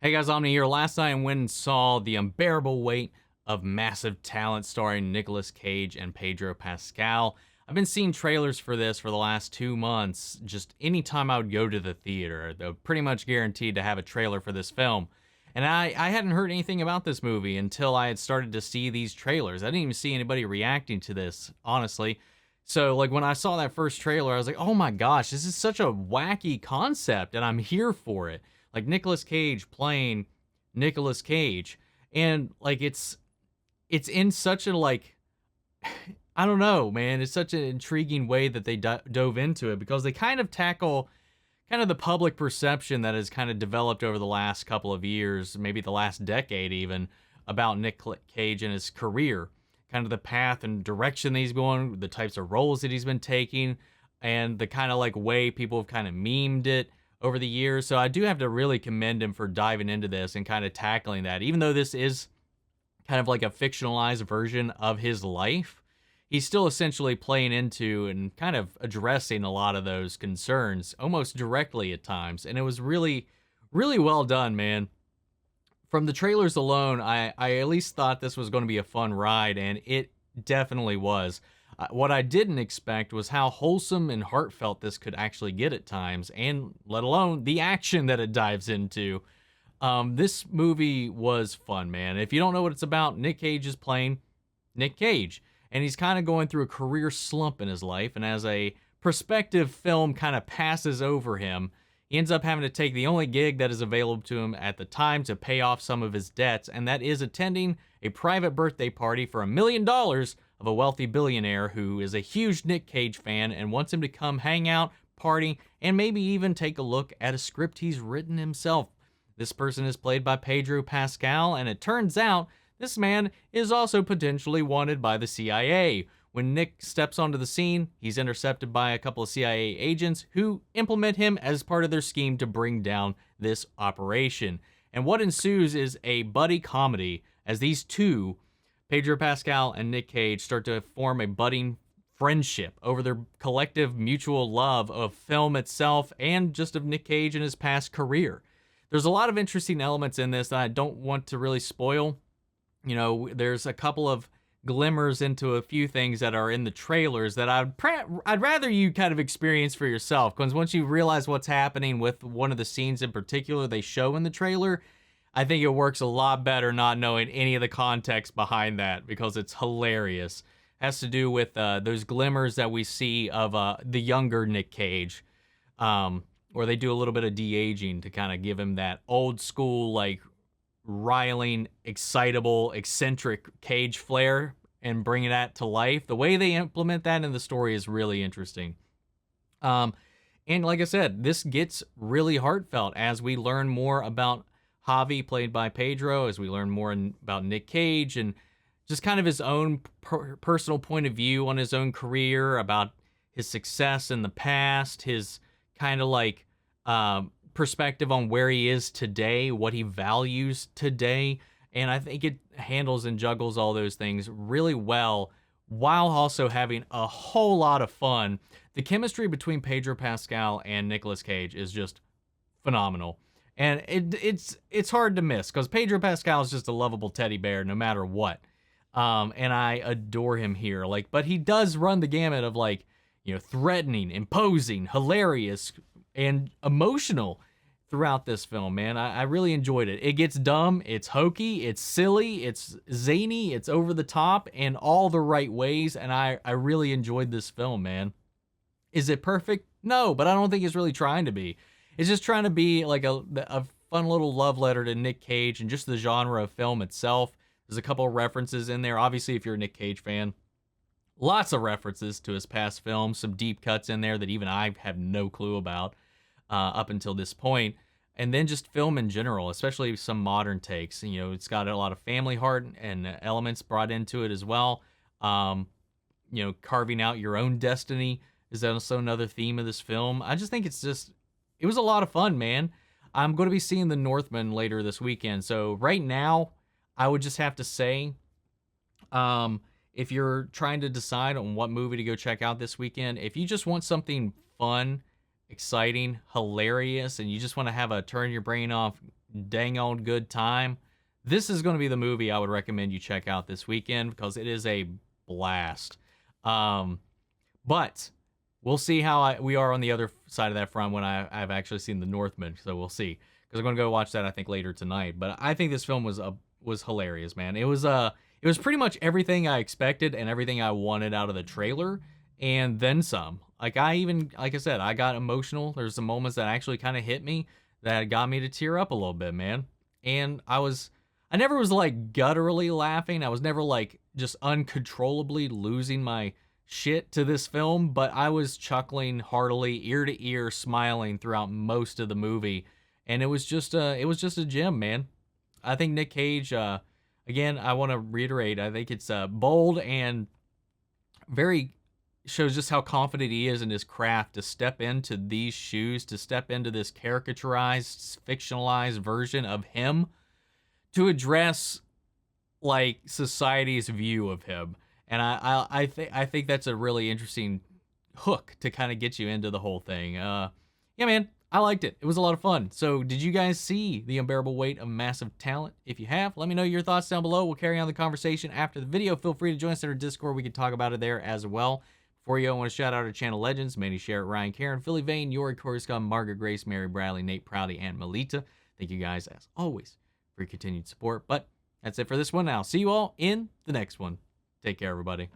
Hey guys, Omni here. Last night I went and saw The Unbearable Weight of Massive Talent starring Nicolas Cage and Pedro Pascal. I've been seeing trailers for this for the last 2 months. Just anytime I would go to the theater, they're pretty much guaranteed to have a trailer for this film. And I hadn't heard anything about this movie until I had started to see these trailers. I didn't even see anybody reacting to this, honestly. So, like, when I saw that first trailer, I was like, oh my gosh, this is such a wacky concept, and I'm here for it. Like, Nicolas Cage playing Nicolas Cage. And, like, it's in such a, like, I don't know, man. It's such an intriguing way that they dove into it, because they kind of tackle kind of the public perception that has kind of developed over the last couple of years, maybe the last decade even, about Nick Cage and his career. Kind of the path and direction that he's going, the types of roles that he's been taking, and the kind of like way people have kind of memed it over the years. So I do have to really commend him for diving into this and kind of tackling that. Even though this is kind of like a fictionalized version of his life, he's still essentially playing into and kind of addressing a lot of those concerns almost directly at times. And it was really, really well done, man. From the trailers alone, I at least thought this was going to be a fun ride, and it definitely was. What I didn't expect was how wholesome and heartfelt this could actually get at times, and let alone the action that it dives into. This movie was fun, man. If you don't know what it's about, Nick Cage is playing Nick Cage, and he's kind of going through a career slump in his life, and as a prospective film kind of passes over him, he ends up having to take the only gig that is available to him at the time to pay off some of his debts, and that is attending a private birthday party for $1 million of a wealthy billionaire who is a huge Nick Cage fan and wants him to come hang out, party, and maybe even take a look at a script he's written himself. This person is played by Pedro Pascal, and it turns out this man is also potentially wanted by the CIA. When Nick steps onto the scene, he's intercepted by a couple of CIA agents who implement him as part of their scheme to bring down this operation. And what ensues is a buddy comedy as these two, Pedro Pascal and Nick Cage, start to form a budding friendship over their collective mutual love of film itself and just of Nick Cage and his past career. There's a lot of interesting elements in this that I don't want to really spoil. You know, there's a couple of glimmers into a few things that are in the trailers that I'd rather you kind of experience for yourself, because once you realize what's happening with one of the scenes in particular they show in the trailer, I think it works a lot better not knowing any of the context behind that, because it's hilarious. It has to do with those glimmers that we see of the younger Nick Cage, where they do a little bit of de-aging to kind of give him that old school, like, riling, excitable, eccentric Cage flair and bringing that to life. The way they implement that in the story is really interesting. And like I said, this gets really heartfelt as we learn more about Javi, played by Pedro, as we learn more about Nick Cage and just kind of his own personal point of view on his own career, about his success in the past, his kind of like perspective on where he is today, what he values today. And I think it handles and juggles all those things really well, while also having a whole lot of fun. The chemistry between Pedro Pascal and Nicolas Cage is just phenomenal. And it's hard to miss, because Pedro Pascal is just a lovable teddy bear no matter what. And I adore him here. Like, but he does run the gamut of, like, you know, threatening, imposing, hilarious, and emotional throughout this film, man. I really enjoyed it. It gets dumb, it's hokey, it's silly, it's zany, it's over the top in all the right ways, and I really enjoyed this film, man. Is it perfect? No, but I don't think it's really trying to be. It's just trying to be like a fun little love letter to Nick Cage and just the genre of film itself. There's a couple of references in there. Obviously, if you're a Nick Cage fan, lots of references to his past films, some deep cuts in there that even I have no clue about up until this point. And then just film in general, especially some modern takes. You know, it's got a lot of family heart and elements brought into it as well. You know, carving out your own destiny is also another theme of this film. I just think it was a lot of fun, man. I'm going to be seeing The Northman later this weekend. So right now, I would just have to say, if you're trying to decide on what movie to go check out this weekend, if you just want something fun, exciting, hilarious, and you just want to have a turn your brain off, dang on good time, this is going to be the movie I would recommend you check out this weekend because it is a blast. But we'll see how we are on the other side of that front when I've actually seen The Northman. So we'll see, because I'm going to go watch that I think later tonight. But I think this film was hilarious, man. It was pretty much everything I expected and everything I wanted out of the trailer, and then some. Like I said, I got emotional. There's some moments that actually kind of hit me that got me to tear up a little bit, man. And I never was like gutturally laughing. I was never like just uncontrollably losing my shit to this film, but I was chuckling heartily, ear to ear, smiling throughout most of the movie. And it was just a gem, man. I think Nick Cage, again, I want to reiterate, I think it's bold and very shows just how confident he is in his craft to step into these shoes, to step into this caricaturized, fictionalized version of him to address like society's view of him. And I think that's a really interesting hook to kind of get you into the whole thing. Yeah, man, I liked it. It was a lot of fun. So did you guys see The Unbearable Weight of Massive Talent? If you have, let me know your thoughts down below. We'll carry on the conversation after the video. Feel free to join us in our Discord. We can talk about it there as well. Before you go, I want to shout out our channel legends, Manny Sherritt, Ryan Karen, Philly Vane, Yori Coruscant, Margaret Grace, Mary Bradley, Nate Prouty, and Melita. Thank you guys, as always, for your continued support. But that's it for this one. I'll see you all in the next one. Take care, everybody.